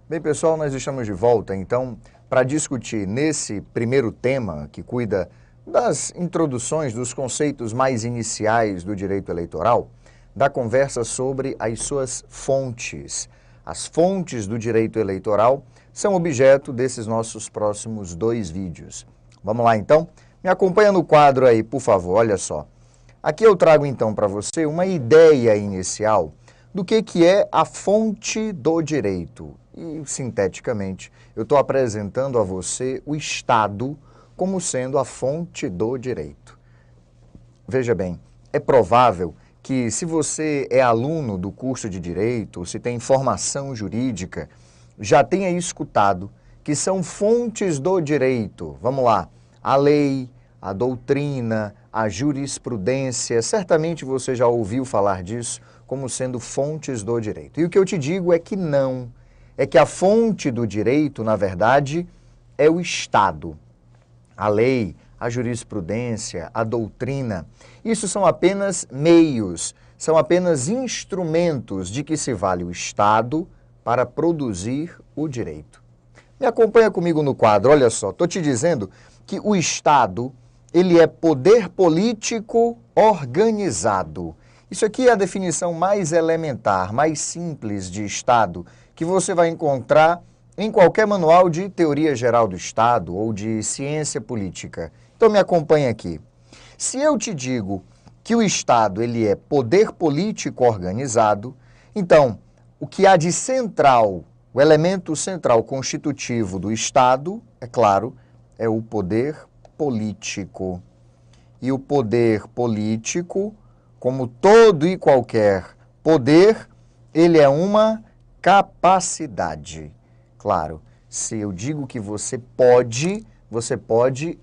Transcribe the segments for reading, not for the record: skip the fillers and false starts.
Bem, pessoal, nós estamos de volta, então, para discutir nesse primeiro tema, que cuida das introduções, dos conceitos mais iniciais do direito eleitoral, da conversa sobre as suas fontes. As fontes do direito eleitoral são objeto desses nossos próximos 2 vídeos. Vamos lá, então? Me acompanha no quadro aí, por favor, olha só. Aqui eu trago, então, para você uma ideia inicial do que é a fonte do direito. E, sinteticamente, eu estou apresentando a você o Estado como sendo a fonte do direito. Veja bem, é provável que se você é aluno do curso de Direito, se tem formação jurídica, já tenha escutado que são fontes do direito. Vamos lá, a lei, a doutrina, a jurisprudência, certamente você já ouviu falar disso como sendo fontes do direito. E o que eu te digo é que não. É que a fonte do direito, na verdade, é o Estado. A lei, a jurisprudência, a doutrina, isso são apenas meios, são apenas instrumentos de que se vale o Estado para produzir o direito. Me acompanha comigo no quadro, olha só, estou te dizendo que o Estado, ele é poder político organizado. Isso aqui é a definição mais elementar, mais simples de Estado, que você vai encontrar em qualquer manual de teoria geral do Estado ou de ciência política. Então me acompanha aqui. Se eu te digo que o Estado ele é poder político organizado, então o que há de central, o elemento central constitutivo do Estado, é claro, é o poder político. E o poder político, como todo e qualquer poder, ele é uma capacidade. Claro, se eu digo que você pode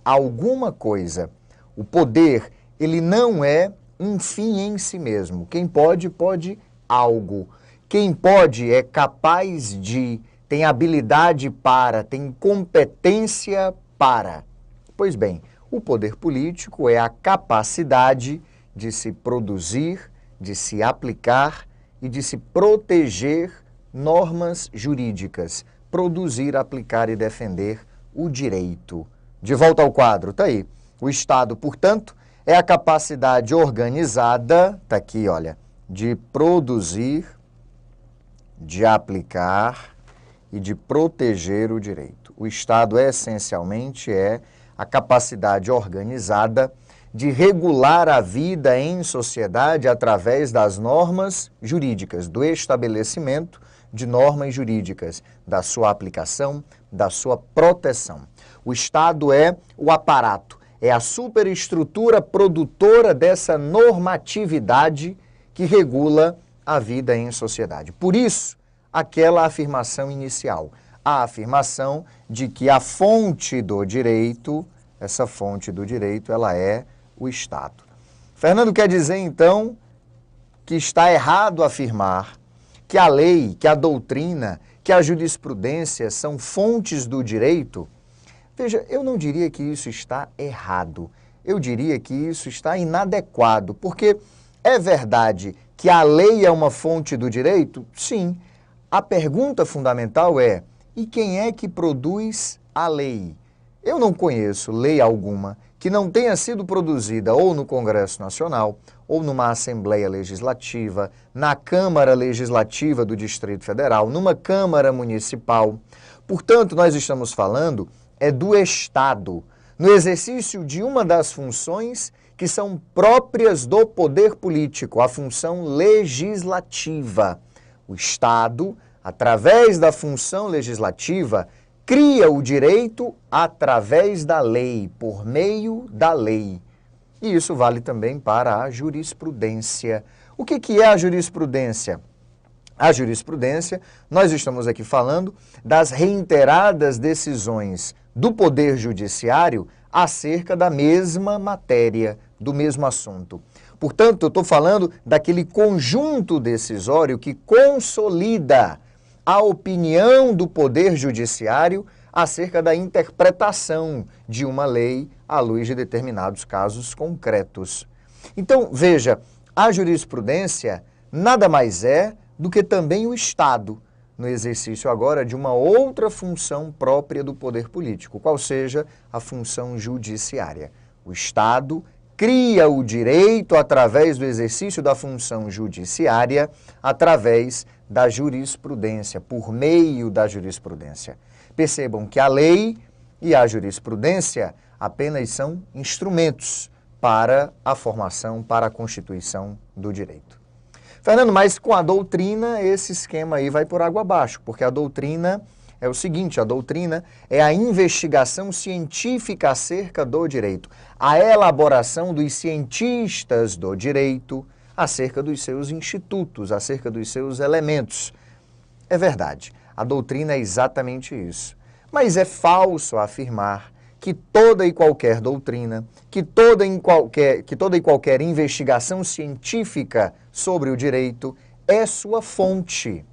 alguma coisa. O poder, ele não é um fim em si mesmo. Quem pode, pode algo. Quem pode é capaz de, tem habilidade para, tem competência para. Pois bem, o poder político é a capacidade de se produzir, de se aplicar e de se proteger normas jurídicas, produzir, aplicar e defender o direito. De volta ao quadro, está aí. O Estado, portanto, é a capacidade organizada, está aqui, olha, de produzir, de aplicar e de proteger o direito. O Estado, essencialmente, é a capacidade organizada de regular a vida em sociedade através das normas jurídicas, do estabelecimento de normas jurídicas, da sua aplicação, da sua proteção. O Estado é o aparato, é a superestrutura produtora dessa normatividade que regula a vida em sociedade. Por isso, aquela afirmação inicial, a afirmação de que a fonte do direito, essa fonte do direito, ela é o Estado. Fernando quer dizer, então, que está errado afirmar que a lei, que a doutrina, que a jurisprudência são fontes do direito? Veja, eu não diria que isso está errado. Eu diria que isso está inadequado, porque é verdade que a lei é uma fonte do direito? Sim. A pergunta fundamental é, e quem é que produz a lei? Eu não conheço lei alguma que não tenha sido produzida ou no Congresso Nacional, ou numa Assembleia Legislativa, na Câmara Legislativa do Distrito Federal, numa Câmara Municipal. Portanto, nós estamos falando do Estado, no exercício de uma das funções que são próprias do poder político, a função legislativa. O Estado, através da função legislativa, cria o direito através da lei, por meio da lei. E isso vale também para a jurisprudência. O que é a jurisprudência? A jurisprudência, nós estamos aqui falando das reiteradas decisões do Poder Judiciário acerca da mesma matéria, do mesmo assunto. Portanto, eu estou falando daquele conjunto decisório que consolida a opinião do Poder Judiciário acerca da interpretação de uma lei à luz de determinados casos concretos. Então, veja, a jurisprudência nada mais é do que também o Estado. no exercício agora de uma outra função própria do poder político, qual seja a função judiciária. O Estado cria o direito através do exercício da função judiciária, através da jurisprudência, por meio da jurisprudência. Percebam que a lei e a jurisprudência apenas são instrumentos para a formação, para a constituição do direito. Fernando, mas com a doutrina esse esquema aí vai por água abaixo, porque a doutrina é o seguinte, a doutrina é a investigação científica acerca do direito, a elaboração dos cientistas do direito acerca dos seus institutos, acerca dos seus elementos. É verdade, a doutrina é exatamente isso, mas é falso afirmar que toda e qualquer doutrina, que toda e qualquer investigação científica sobre o direito é sua fonte.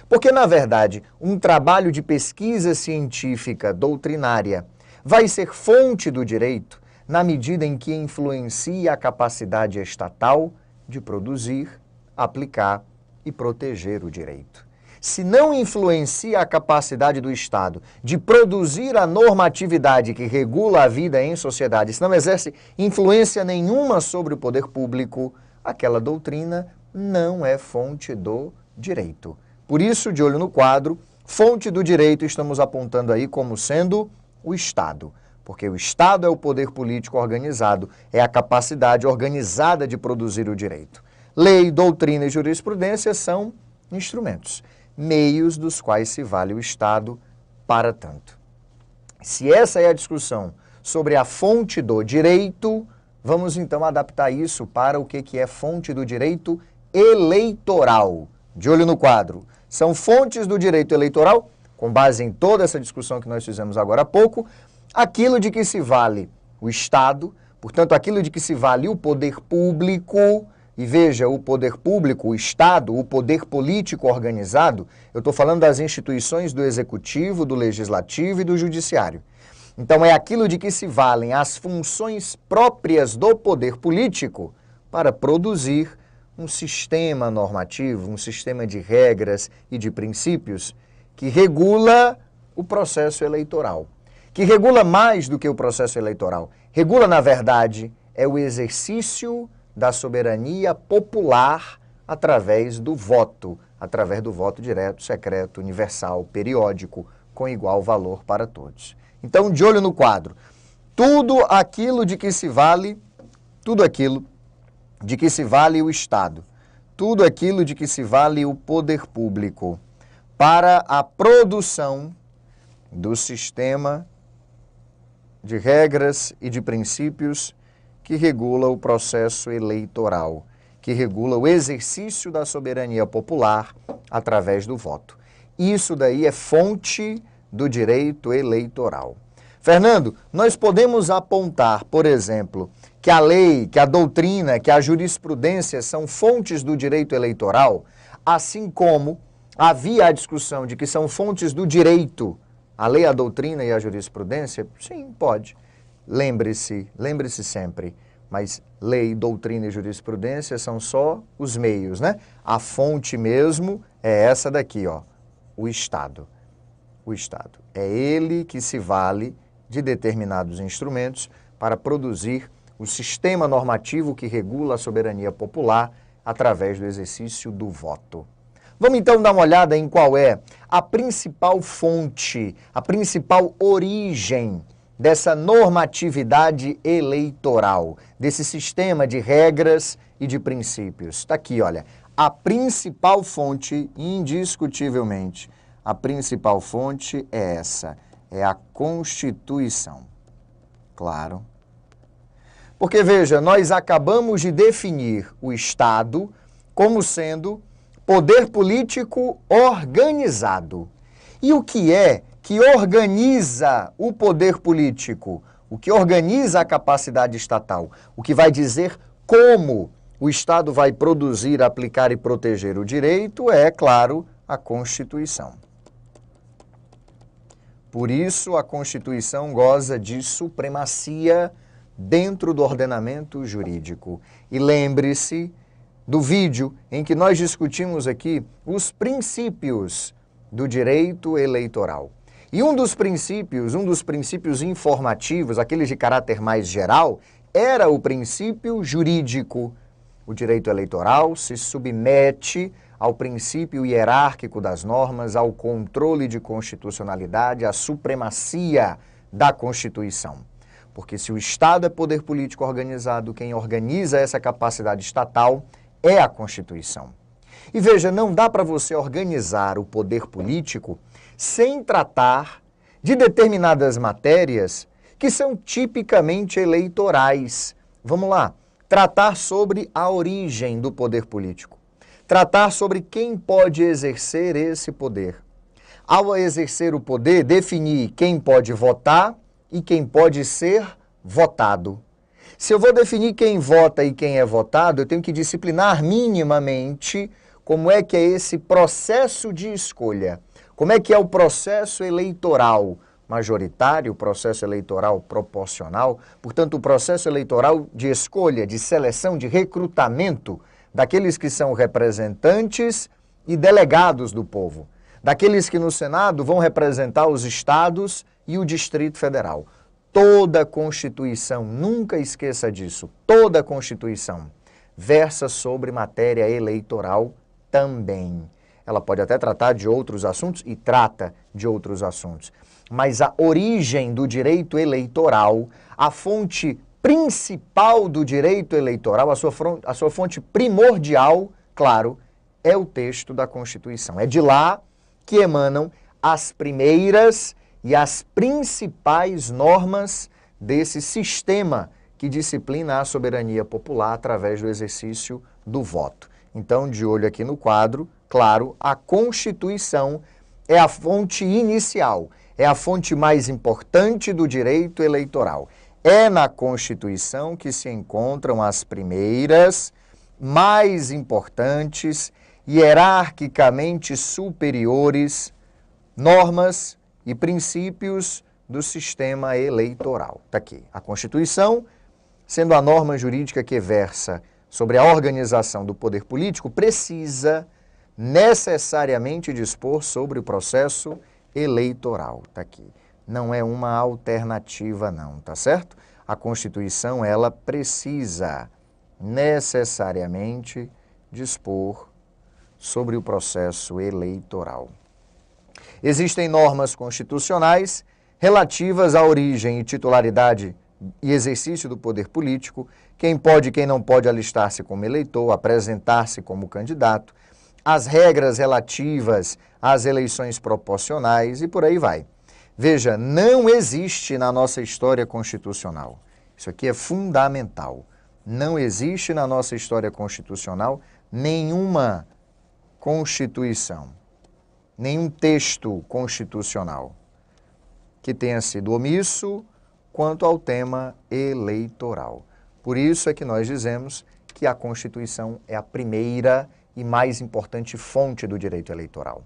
Porque, na verdade, um trabalho de pesquisa científica doutrinária vai ser fonte do direito na medida em que influencia a capacidade estatal de produzir, aplicar e proteger o direito. Se não influencia a capacidade do Estado de produzir a normatividade que regula a vida em sociedade, se não exerce influência nenhuma sobre o poder público, aquela doutrina não é fonte do direito. Por isso, de olho no quadro, fonte do direito estamos apontando aí como sendo o Estado. Porque o Estado é o poder político organizado, é a capacidade organizada de produzir o direito. Lei, doutrina e jurisprudência são instrumentos, meios dos quais se vale o Estado para tanto. Se essa é a discussão sobre a fonte do direito, vamos então adaptar isso para o que é fonte do direito eleitoral. De olho no quadro, são fontes do direito eleitoral, com base em toda essa discussão que nós fizemos agora há pouco, aquilo de que se vale o Estado, portanto, aquilo de que se vale o poder público. E veja, o poder público, o Estado, o poder político organizado, eu estou falando das instituições do Executivo, do Legislativo e do Judiciário. Então, é aquilo de que se valem as funções próprias do poder político para produzir um sistema normativo, um sistema de regras e de princípios que regula o processo eleitoral. Que regula mais do que o processo eleitoral. Regula, na verdade, é o exercício da soberania popular através do voto direto, secreto, universal, periódico, com igual valor para todos. Então, de olho no quadro, tudo aquilo de que se vale o Estado, tudo aquilo de que se vale o poder público para a produção do sistema de regras e de princípios que regula o processo eleitoral, que regula o exercício da soberania popular através do voto. Isso daí é fonte do direito eleitoral. Fernando, nós podemos apontar, por exemplo, que a lei, que a doutrina, que a jurisprudência são fontes do direito eleitoral, assim como havia a discussão de que são fontes do direito, a lei, a doutrina e a jurisprudência? Sim, pode. Lembre-se sempre, mas lei, doutrina e jurisprudência são só os meios, né? A fonte mesmo é essa daqui, ó, o Estado. O Estado. É ele que se vale de determinados instrumentos para produzir o sistema normativo que regula a soberania popular através do exercício do voto. Vamos então dar uma olhada em qual é a principal fonte, a principal origem dessa normatividade eleitoral, desse sistema de regras e de princípios. Está aqui, olha, a principal fonte, indiscutivelmente, a principal fonte é essa, é a Constituição. Claro. Porque, veja, nós acabamos de definir o Estado como sendo poder político organizado. E o que é que organiza o poder político? O que organiza a capacidade estatal? O que vai dizer como o Estado vai produzir, aplicar e proteger o direito é, claro, a Constituição. Por isso, a Constituição goza de supremacia dentro do ordenamento jurídico. E lembre-se do vídeo em que nós discutimos aqui os princípios do direito eleitoral. E um dos princípios informativos, aqueles de caráter mais geral, era o princípio jurídico. O direito eleitoral se submete ao princípio hierárquico das normas, ao controle de constitucionalidade, à supremacia da Constituição. Porque se o Estado é poder político organizado, quem organiza essa capacidade estatal é a Constituição. E veja, não dá para você organizar o poder político sem tratar de determinadas matérias que são tipicamente eleitorais. Vamos lá, tratar sobre a origem do poder político. Tratar sobre quem pode exercer esse poder. Ao exercer o poder, definir quem pode votar e quem pode ser votado. Se eu vou definir quem vota e quem é votado, eu tenho que disciplinar minimamente como é que é esse processo de escolha. Como é que é o processo eleitoral majoritário, o processo eleitoral proporcional, portanto, o processo eleitoral de escolha, de seleção, de recrutamento daqueles que são representantes e delegados do povo, daqueles que no Senado vão representar os estados e o Distrito Federal. Toda Constituição, nunca esqueça disso, toda Constituição versa sobre matéria eleitoral também. Ela pode até tratar de outros assuntos e trata de outros assuntos. Mas a origem do direito eleitoral, a fonte principal do direito eleitoral, a sua fonte primordial, claro, é o texto da Constituição. É de lá que emanam as primeiras e as principais normas desse sistema que disciplina a soberania popular através do exercício do voto. Então, de olho aqui no quadro, claro, a Constituição é a fonte inicial, é a fonte mais importante do direito eleitoral. É na Constituição que se encontram as primeiras, mais importantes, hierarquicamente superiores normas e princípios do sistema eleitoral. Está aqui. A Constituição, sendo a norma jurídica que versa sobre a organização do poder político, precisa necessariamente dispor sobre o processo eleitoral. Está aqui. Não é uma alternativa não, tá certo? A Constituição, ela precisa necessariamente dispor sobre o processo eleitoral. Existem normas constitucionais relativas à origem e titularidade e exercício do poder político, quem pode e quem não pode alistar-se como eleitor, apresentar-se como candidato, as regras relativas às eleições proporcionais e por aí vai. Veja, não existe na nossa história constitucional, isso aqui é fundamental, não existe na nossa história constitucional nenhuma Constituição, nenhum texto constitucional que tenha sido omisso quanto ao tema eleitoral. Por isso é que nós dizemos que a Constituição é a primeira e mais importante fonte do direito eleitoral.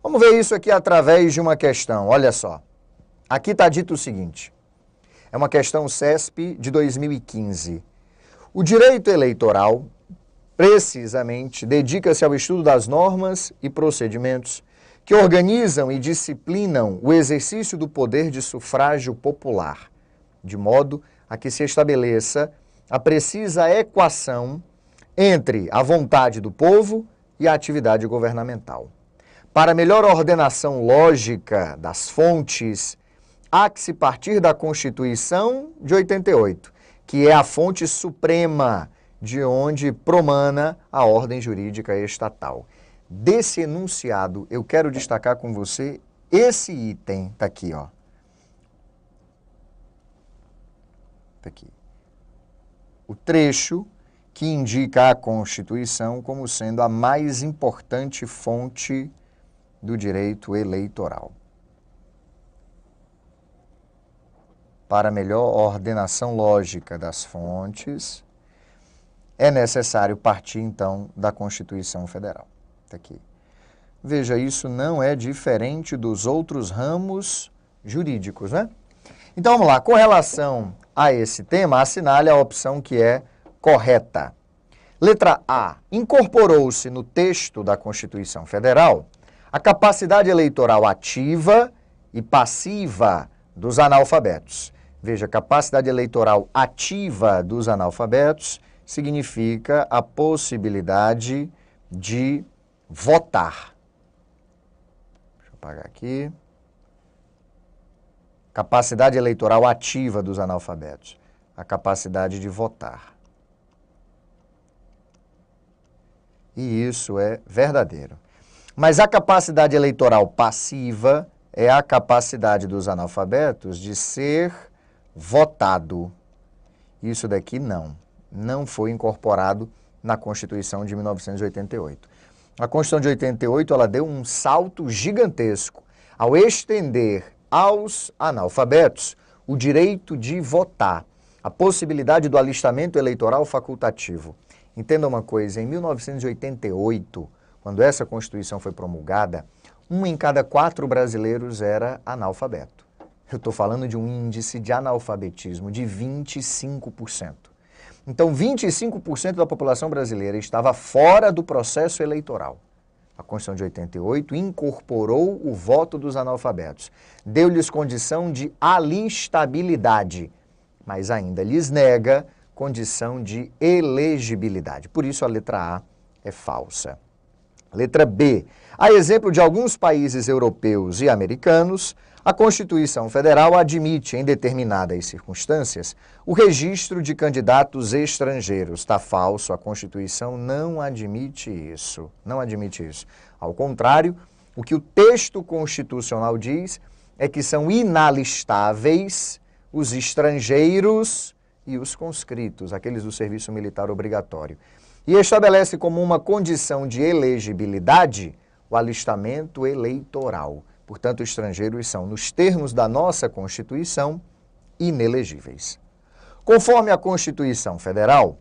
Vamos ver isso aqui através de uma questão, olha só. Aqui está dito o seguinte, é uma questão CESP de 2015. O direito eleitoral, precisamente, dedica-se ao estudo das normas e procedimentos que organizam e disciplinam o exercício do poder de sufrágio popular, de modo a que se estabeleça a precisa equação entre a vontade do povo e a atividade governamental. Para melhor ordenação lógica das fontes, há que se partir da Constituição de 88, que é a fonte suprema de onde promana a ordem jurídica estatal. Desse enunciado, eu quero destacar com você esse item, está aqui, ó. Está aqui. O trecho que indica a Constituição como sendo a mais importante fonte do direito eleitoral. Para melhor ordenação lógica das fontes, é necessário partir, então, da Constituição Federal. Está aqui. Veja, isso não é diferente dos outros ramos jurídicos, né? Então, vamos lá. Com relação a esse tema, assinale a opção que é correta. Letra A. Incorporou-se no texto da Constituição Federal A capacidade eleitoral ativa e passiva dos analfabetos. Veja, capacidade eleitoral ativa dos analfabetos significa a possibilidade de votar. Deixa eu apagar aqui. Capacidade eleitoral ativa dos analfabetos. A capacidade de votar. E isso é verdadeiro. Mas a capacidade eleitoral passiva é a capacidade dos analfabetos de ser votado. Isso daqui não foi incorporado na Constituição de 1988. A Constituição de 88, ela deu um salto gigantesco ao estender aos analfabetos o direito de votar, a possibilidade do alistamento eleitoral facultativo. Entenda uma coisa, em 1988, quando essa Constituição foi promulgada, 1 em cada 4 brasileiros era analfabeto. Eu estou falando de um índice de analfabetismo de 25%. Então, 25% da população brasileira estava fora do processo eleitoral. A Constituição de 88 incorporou o voto dos analfabetos, deu-lhes condição de alistabilidade, mas ainda lhes nega condição de elegibilidade. Por isso, a letra A é falsa. Letra B. A exemplo de alguns países europeus e americanos, a Constituição Federal admite, em determinadas circunstâncias, o registro de candidatos estrangeiros. Está falso, a Constituição não admite isso. Não admite isso. Ao contrário, o que o texto constitucional diz é que são inalistáveis os estrangeiros e os conscritos, aqueles do serviço militar obrigatório. E estabelece como uma condição de elegibilidade o alistamento eleitoral. Portanto, estrangeiros são, nos termos da nossa Constituição, inelegíveis. Conforme a Constituição Federal,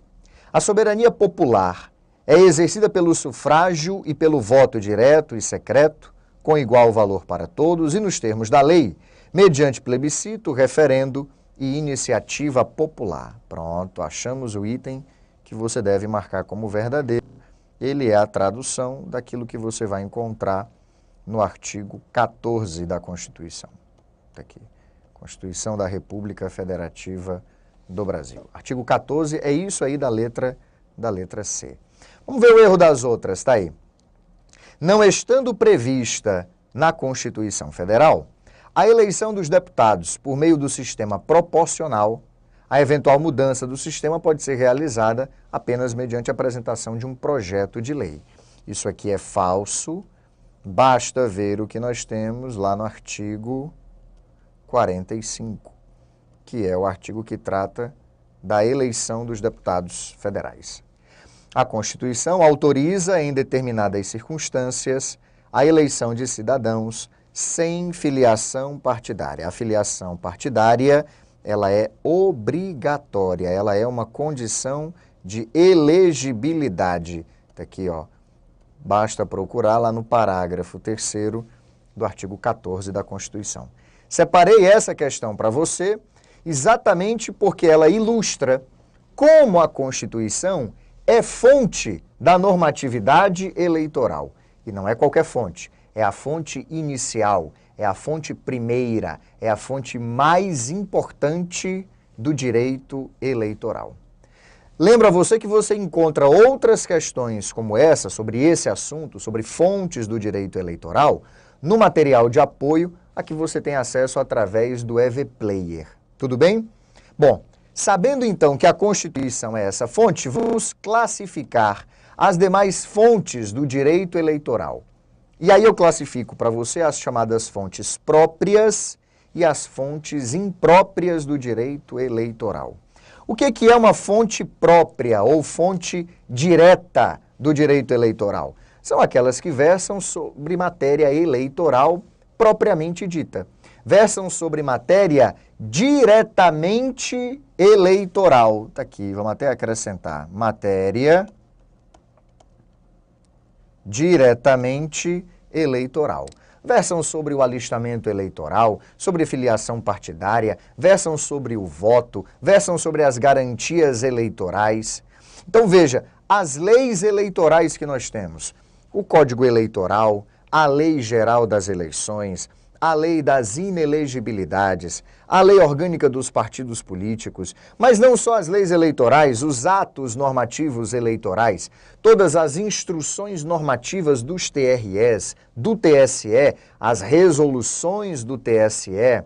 a soberania popular é exercida pelo sufrágio e pelo voto direto e secreto, com igual valor para todos e nos termos da lei, mediante plebiscito, referendo e iniciativa popular. Pronto, achamos o item que você deve marcar como verdadeiro. Ele é a tradução daquilo que você vai encontrar no artigo 14 da Constituição. Está aqui. Constituição da República Federativa do Brasil. Artigo 14 é isso aí da letra C. Vamos ver o erro das outras, está aí. Não estando prevista na Constituição Federal a eleição dos deputados por meio do sistema proporcional, a eventual mudança do sistema pode ser realizada apenas mediante a apresentação de um projeto de lei. Isso aqui é falso, basta ver o que nós temos lá no artigo 45, que é o artigo que trata da eleição dos deputados federais. A Constituição autoriza, em determinadas circunstâncias, a eleição de cidadãos sem filiação partidária. A filiação partidária, ela é obrigatória, ela é uma condição de elegibilidade. Está aqui, ó. Basta procurar lá no parágrafo 3º do artigo 14 da Constituição. Separei essa questão para você exatamente porque ela ilustra como a Constituição é fonte da normatividade eleitoral. E não é qualquer fonte, é a fonte inicial, é a fonte primeira, é a fonte mais importante do direito eleitoral. Lembra você que você encontra outras questões como essa, sobre esse assunto, sobre fontes do direito eleitoral, no material de apoio a que você tem acesso através do EV Player. Tudo bem? Bom, sabendo então que a Constituição é essa fonte, vamos classificar as demais fontes do direito eleitoral. E aí eu classifico para você as chamadas fontes próprias e as fontes impróprias do direito eleitoral. O que é uma fonte própria ou fonte direta do direito eleitoral? São aquelas que versam sobre matéria eleitoral propriamente dita. Versam sobre matéria diretamente eleitoral. Está aqui, vamos até acrescentar. Matéria diretamente eleitoral. Versam sobre o alistamento eleitoral, sobre filiação partidária, versam sobre o voto, versam sobre as garantias eleitorais. Então veja, as leis eleitorais que nós temos, o Código Eleitoral, a Lei Geral das Eleições, a Lei das Inelegibilidades, a Lei Orgânica dos Partidos Políticos, mas não só as leis eleitorais, os atos normativos eleitorais, todas as instruções normativas dos TREs, do TSE, as resoluções do TSE,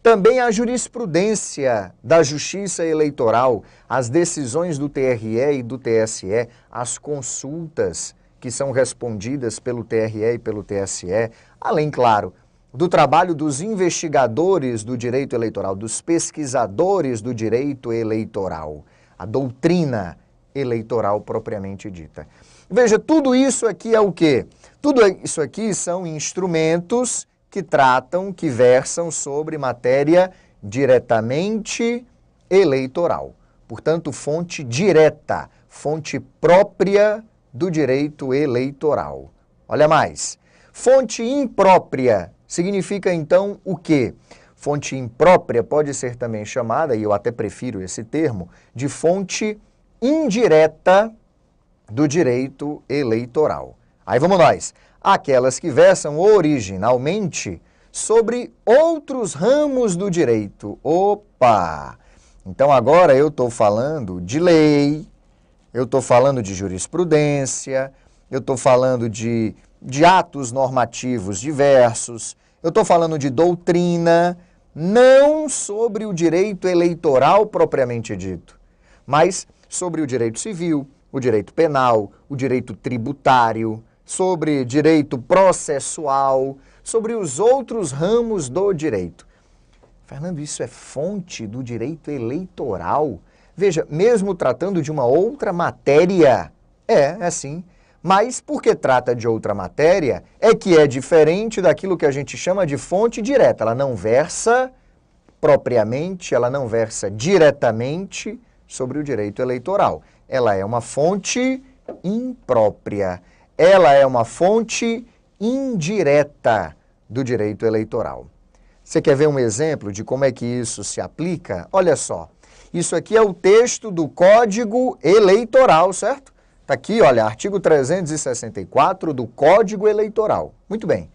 também a jurisprudência da Justiça Eleitoral, as decisões do TRE e do TSE, as consultas que são respondidas pelo TRE e pelo TSE, além, claro, do trabalho dos investigadores do direito eleitoral, dos pesquisadores do direito eleitoral, a doutrina eleitoral propriamente dita. Veja, tudo isso aqui é o quê? Tudo isso aqui são instrumentos que tratam, que versam sobre matéria diretamente eleitoral. Portanto, fonte direta, fonte própria do direito eleitoral. Olha mais, fonte imprópria significa então o quê? Fonte imprópria pode ser também chamada, e eu até prefiro esse termo, de fonte indireta do direito eleitoral. Aí vamos nós. Aquelas que versam originalmente sobre outros ramos do direito. Opa! Então agora eu estou falando de lei, eu estou falando de jurisprudência, eu estou falando de atos normativos diversos, eu estou falando de doutrina, não sobre o direito eleitoral propriamente dito, mas sobre o direito civil, o direito penal, o direito tributário, sobre direito processual, sobre os outros ramos do direito. Fernando, isso é fonte do direito eleitoral? Veja, mesmo tratando de uma outra matéria, é sim, mas porque trata de outra matéria, é que é diferente daquilo que a gente chama de fonte direta. Ela não versa propriamente, ela não versa diretamente sobre o direito eleitoral. Ela é uma fonte imprópria. Ela é uma fonte indireta do direito eleitoral. Você quer ver um exemplo de como é que isso se aplica? Olha só, isso aqui é o texto do Código Eleitoral, certo? Está aqui, olha, artigo 364 do Código Eleitoral. Muito bem.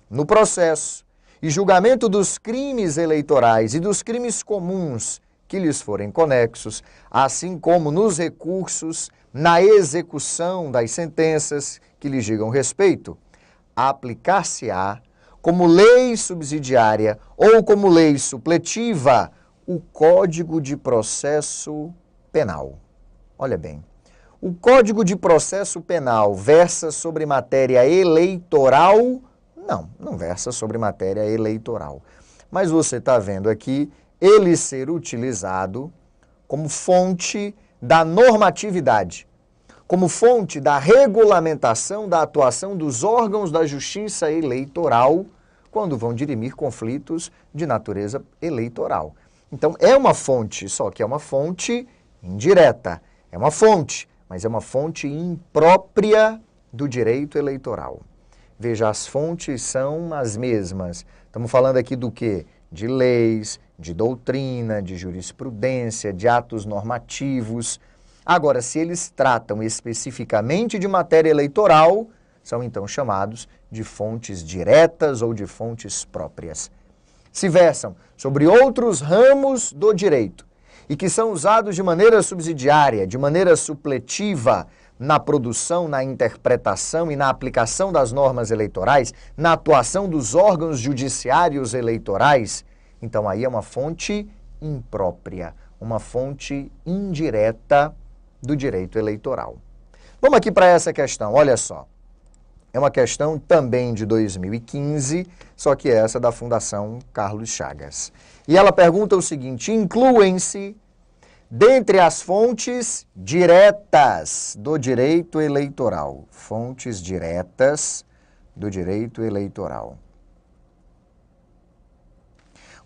No processo e julgamento dos crimes eleitorais e dos crimes comuns que lhes forem conexos, assim como nos recursos, na execução das sentenças que lhes digam respeito, aplicar-se-á como lei subsidiária ou como lei supletiva o Código de Processo Penal. Olha bem, o Código de Processo Penal versa sobre matéria eleitoral? Não versa sobre matéria eleitoral. Mas você está vendo aqui ele ser utilizado como fonte da normatividade, como fonte da regulamentação da atuação dos órgãos da justiça eleitoral quando vão dirimir conflitos de natureza eleitoral. Então, é uma fonte, só que é uma fonte indireta. É uma fonte, mas é uma fonte imprópria do direito eleitoral. Veja, as fontes são as mesmas. Estamos falando aqui do quê? De leis, de doutrina, de jurisprudência, de atos normativos. Agora, se eles tratam especificamente de matéria eleitoral, são então chamados de fontes diretas ou de fontes próprias. Se versam sobre outros ramos do direito e que são usados de maneira subsidiária, de maneira supletiva, na produção, na interpretação e na aplicação das normas eleitorais, na atuação dos órgãos judiciários eleitorais, então aí é uma fonte imprópria, uma fonte indireta do direito eleitoral. Vamos aqui para essa questão, olha só. É uma questão também de 2015, só que essa da Fundação Carlos Chagas. E ela pergunta o seguinte: incluem-se, dentre as fontes diretas do direito eleitoral, fontes diretas do direito eleitoral,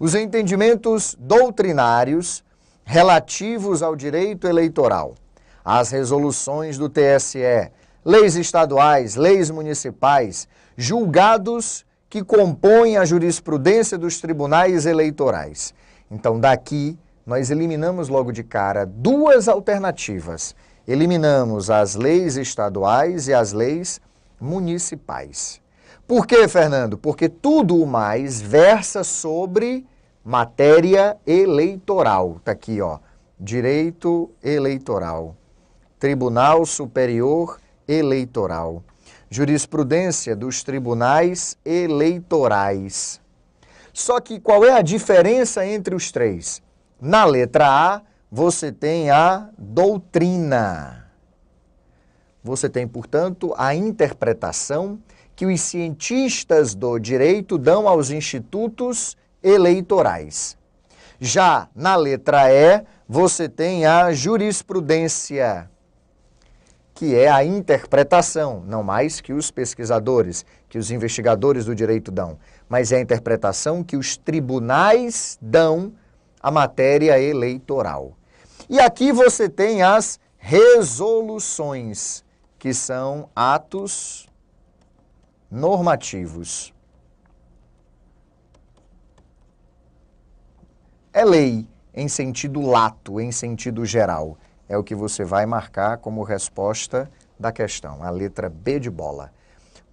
os entendimentos doutrinários relativos ao direito eleitoral, as resoluções do TSE, leis estaduais, leis municipais, julgados que compõem a jurisprudência dos tribunais eleitorais. Então, daqui, nós eliminamos logo de cara duas alternativas. Eliminamos as leis estaduais e as leis municipais. Por quê, Fernando? Porque tudo o mais versa sobre matéria eleitoral. Está aqui, ó, direito eleitoral, Tribunal Superior Eleitoral, jurisprudência dos tribunais eleitorais. Só que qual é a diferença entre os três? Na letra A, você tem a doutrina. Você tem, portanto, a interpretação que os cientistas do direito dão aos institutos eleitorais. Já na letra E, você tem a jurisprudência, que é a interpretação, não mais que os pesquisadores, que os investigadores do direito dão, mas é a interpretação que os tribunais dão à matéria eleitoral. E aqui você tem as resoluções, que são atos normativos. É lei em sentido lato, em sentido geral. É o que você vai marcar como resposta da questão, a letra B de bola.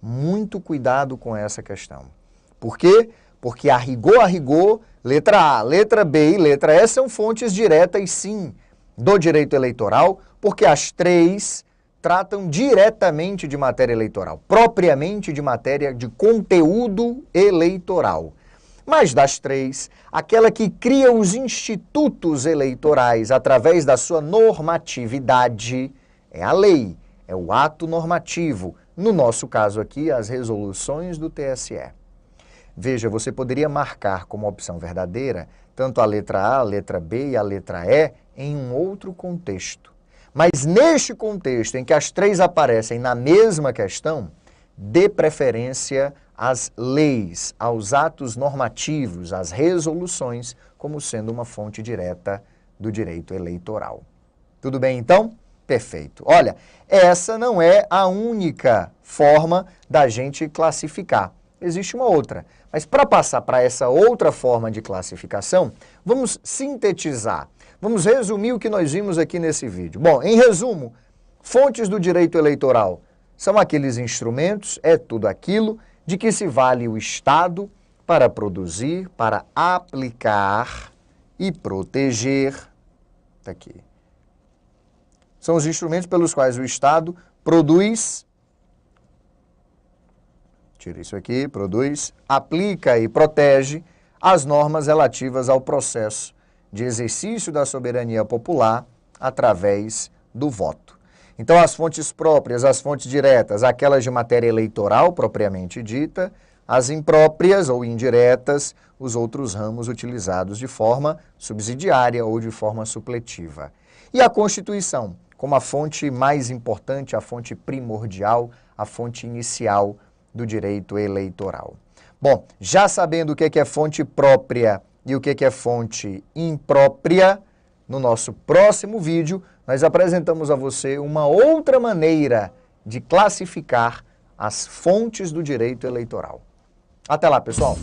Muito cuidado com essa questão. Por quê? Porque a rigor, letra A, letra B e letra E são fontes diretas, sim, do direito eleitoral, porque as três tratam diretamente de matéria eleitoral, propriamente de matéria de conteúdo eleitoral. Mas das três, aquela que cria os institutos eleitorais através da sua normatividade é a lei, é o ato normativo. No nosso caso aqui, as resoluções do TSE. Veja, você poderia marcar como opção verdadeira tanto a letra A, a letra B e a letra E em um outro contexto. Mas neste contexto em que as três aparecem na mesma questão, dê preferência às leis, aos atos normativos, às resoluções, como sendo uma fonte direta do direito eleitoral. Tudo bem, então? Perfeito. Olha, essa não é a única forma da gente classificar. Existe uma outra. Mas para passar para essa outra forma de classificação, vamos sintetizar. Vamos resumir o que nós vimos aqui nesse vídeo. Bom, em resumo, fontes do direito eleitoral são aqueles instrumentos, é tudo aquilo de que se vale o Estado para produzir, para aplicar e proteger. Está aqui. São os instrumentos pelos quais o Estado produz, tira isso aqui, produz, aplica e protege as normas relativas ao processo de exercício da soberania popular através do voto. Então, as fontes próprias, as fontes diretas, aquelas de matéria eleitoral propriamente dita, as impróprias ou indiretas, os outros ramos utilizados de forma subsidiária ou de forma supletiva. E a Constituição, como a fonte mais importante, a fonte primordial, a fonte inicial do direito eleitoral. Bom, já sabendo o que é fonte própria e o que é fonte imprópria, no nosso próximo vídeo, nós apresentamos a você uma outra maneira de classificar as fontes do direito eleitoral. Até lá, pessoal!